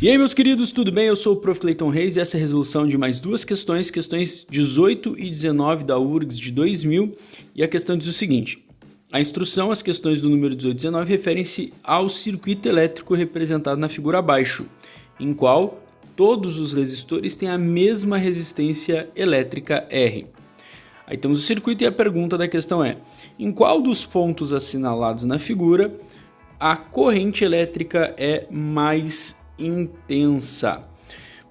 E aí, meus queridos, tudo bem? Eu sou o Prof. Clayton Reis e essa é a resolução de mais duas questões 18 e 19 da URGS de 2000, e a questão diz o seguinte: a instrução, as questões do número 18 e 19 referem-se ao circuito elétrico representado na figura abaixo, em qual todos os resistores têm a mesma resistência elétrica R. Aí temos o circuito e a pergunta da questão é: em qual dos pontos assinalados na figura a corrente elétrica é mais intensa?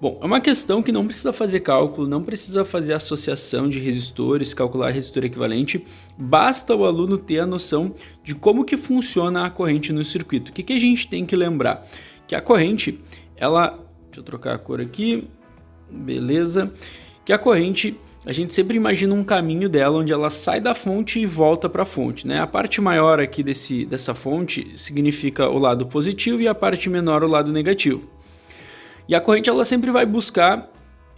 Bom, é uma questão que não precisa fazer cálculo, não precisa fazer associação de resistores, calcular resistor equivalente, basta o aluno ter a noção de como que funciona a corrente no circuito. O que a gente tem que lembrar? Que a corrente, deixa eu trocar a cor aqui, beleza, que a corrente, a gente sempre imagina um caminho dela onde ela sai da fonte e volta para a fonte, né? A parte maior aqui dessa fonte significa o lado positivo e a parte menor o lado negativo. E a corrente ela sempre vai buscar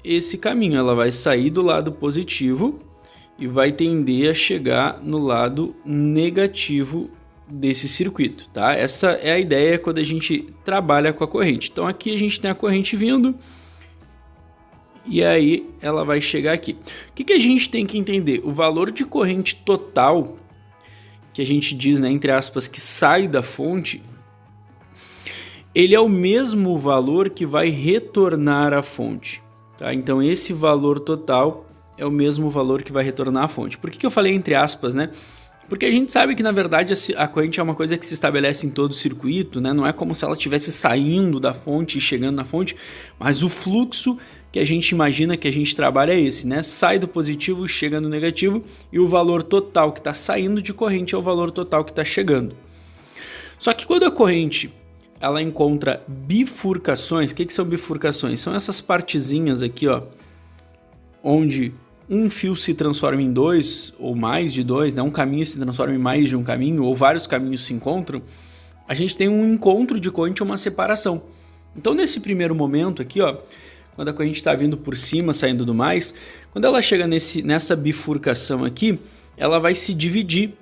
esse caminho, ela vai sair do lado positivo e vai tender a chegar no lado negativo desse circuito, tá? Essa é a ideia quando a gente trabalha com a corrente. Então aqui a gente tem a corrente vindo e aí ela vai chegar aqui. O que a gente tem que entender? O valor de corrente total, que a gente diz, né, entre aspas, que sai da fonte, ele é o mesmo valor que vai retornar à fonte, tá? Então esse valor total é o mesmo valor que vai retornar à fonte. Por que eu falei entre aspas, né? Porque a gente sabe que na verdade a corrente é uma coisa que se estabelece em todo o circuito, né? Não é como se ela estivesse saindo da fonte e chegando na fonte, mas o fluxo que a gente imagina, que a gente trabalha é esse, né? Sai do positivo, chega no negativo, e o valor total que está saindo de corrente é o valor total que está chegando. Só que quando a corrente ela encontra bifurcações, o que são bifurcações? São essas partezinhas aqui, ó, onde um fio se transforma em dois ou mais de dois, né? Um caminho se transforma em mais de um caminho, ou vários caminhos se encontram. A gente tem um encontro de corrente, uma separação. Então nesse primeiro momento aqui, ó, quando a corrente está vindo por cima, saindo do mais, quando ela chega nessa bifurcação aqui, ela vai se dividir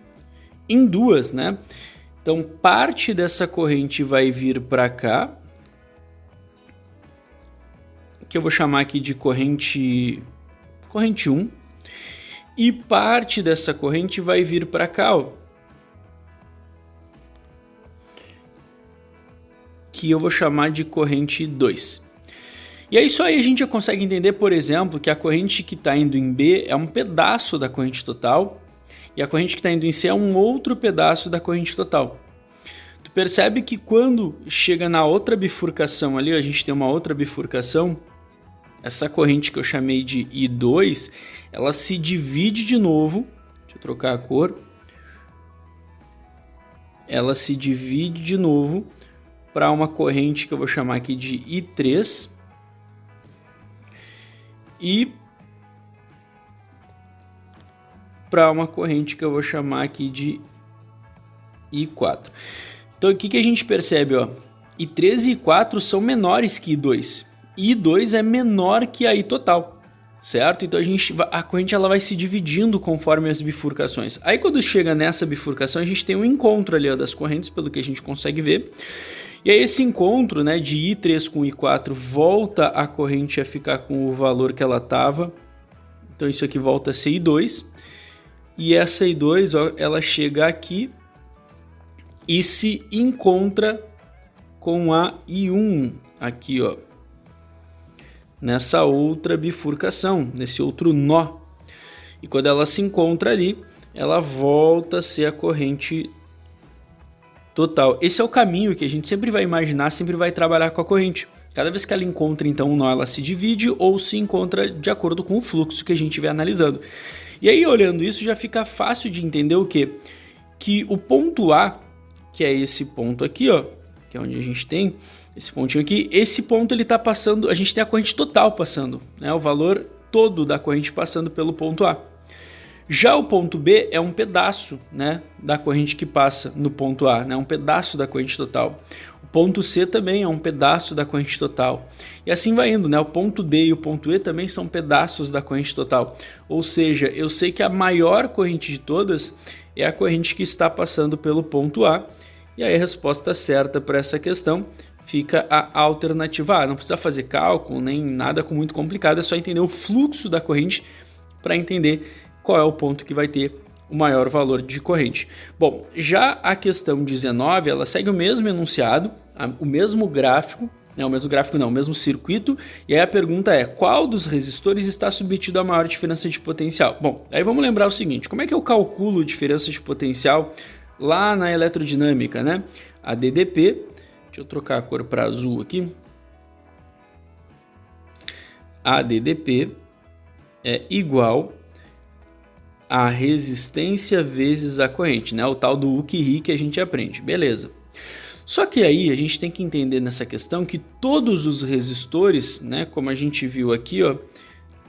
em duas, né? Então parte dessa corrente vai vir para cá, que eu vou chamar aqui de corrente 1, e parte dessa corrente vai vir para cá, ó, que eu vou chamar de corrente 2. E é isso aí, a gente já consegue entender, por exemplo, que a corrente que está indo em B é um pedaço da corrente total e a corrente que está indo em C é um outro pedaço da corrente total. Tu percebe que quando chega na outra bifurcação ali, a gente tem uma outra bifurcação, essa corrente que eu chamei de I2, ela se divide de novo, deixa eu trocar a cor, ela se divide de novo para uma corrente que eu vou chamar aqui de I3, e para uma corrente que eu vou chamar aqui de I4. Então o que a gente percebe, ó? I3 e I4 são menores que I2. I2 é menor que a I total, certo? Então a corrente ela vai se dividindo conforme as bifurcações. Aí quando chega nessa bifurcação, a gente tem um encontro ali, ó, das correntes, pelo que a gente consegue ver. E aí esse encontro, né, de I3 com I4 volta a corrente a ficar com o valor que ela estava. Então isso aqui volta a ser I2. E essa I2, ó, ela chega aqui e se encontra com a I1 aqui, ó, nessa outra bifurcação, nesse outro nó. E quando ela se encontra ali, ela volta a ser a corrente total. Esse é o caminho que a gente sempre vai imaginar, sempre vai trabalhar com a corrente. Cada vez que ela encontra então um nó, ela se divide ou se encontra de acordo com o fluxo que a gente vai analisando. E aí, olhando isso, já fica fácil de entender o quê? Que o ponto A, que é esse ponto aqui, ó, que é onde a gente tem esse pontinho aqui, esse ponto ele tá passando, a gente tem a corrente total passando, né? O valor todo da corrente passando pelo ponto A. Já o ponto B é um pedaço, né, da corrente que passa no ponto A, né, um pedaço da corrente total. O ponto C também é um pedaço da corrente total. E assim vai indo, né? O ponto D e o ponto E também são pedaços da corrente total. Ou seja, eu sei que a maior corrente de todas é a corrente que está passando pelo ponto A. E aí a resposta certa para essa questão fica a alternativa A. Não precisa fazer cálculo, nem nada muito complicado, é só entender o fluxo da corrente para entender qual é o ponto que vai ter o maior valor de corrente. Bom, já a questão 19, ela segue o mesmo enunciado, o mesmo gráfico, o mesmo circuito, e aí a pergunta é, qual dos resistores está submetido a maior diferença de potencial? Bom, aí vamos lembrar o seguinte, como é que eu calculo diferença de potencial lá na eletrodinâmica, né? A DDP, deixa eu trocar a cor para azul aqui, a DDP é igual a resistência vezes a corrente, né? O tal do UQI que a gente aprende, beleza. Só que aí a gente tem que entender nessa questão que todos os resistores, né, como a gente viu aqui, ó,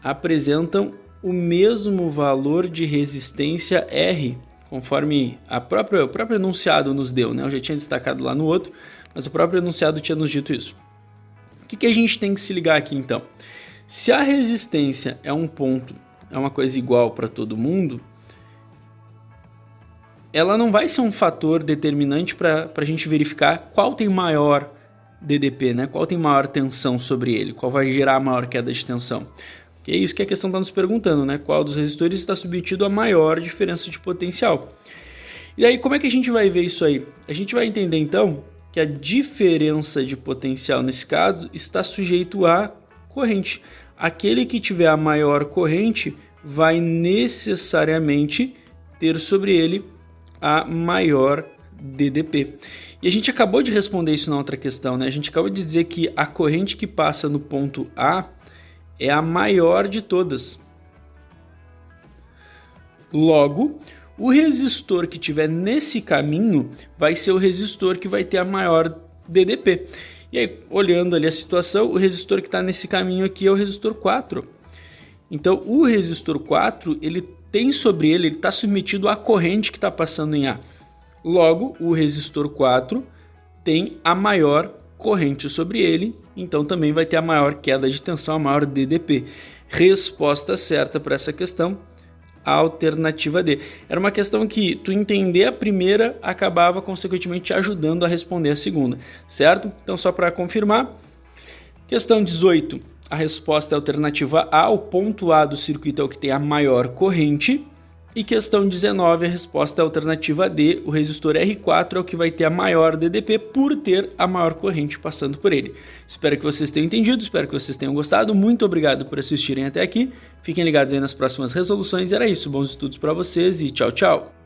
apresentam o mesmo valor de resistência R, conforme o próprio enunciado nos deu, né? Eu já tinha destacado lá no outro, mas o próprio enunciado tinha nos dito isso. O que a gente tem que se ligar aqui então? Se a resistência é um ponto, é uma coisa igual para todo mundo, ela não vai ser um fator determinante para a gente verificar qual tem maior DDP, né? Qual tem maior tensão sobre ele, qual vai gerar a maior queda de tensão. Que é isso que a questão está nos perguntando, né? Qual dos resistores está submetido a maior diferença de potencial. E aí, como é que a gente vai ver isso aí? A gente vai entender, então, que a diferença de potencial, nesse caso, está sujeito à corrente. Aquele que tiver a maior corrente vai necessariamente ter sobre ele a maior DDP. E a gente acabou de responder isso na outra questão, né? A gente acabou de dizer que a corrente que passa no ponto A é a maior de todas. Logo, o resistor que tiver nesse caminho vai ser o resistor que vai ter a maior DDP. E aí, olhando ali a situação, o resistor que está nesse caminho aqui é o resistor 4. Então, o resistor 4, ele tem sobre ele está submetido à corrente que está passando em A. Logo, o resistor 4 tem a maior corrente sobre ele, então também vai ter a maior queda de tensão, a maior DDP. Resposta certa para essa questão, a alternativa D. Era uma questão que tu entender a primeira acabava consequentemente te ajudando a responder a segunda, certo? Então só para confirmar, questão 18, a resposta é a alternativa A, o ponto A do circuito é o que tem a maior corrente. E questão 19, a resposta é a alternativa D, o resistor R4 é o que vai ter a maior DDP por ter a maior corrente passando por ele. Espero que vocês tenham entendido, espero que vocês tenham gostado. Muito obrigado por assistirem até aqui. Fiquem ligados aí nas próximas resoluções. Era isso, bons estudos para vocês e tchau, tchau!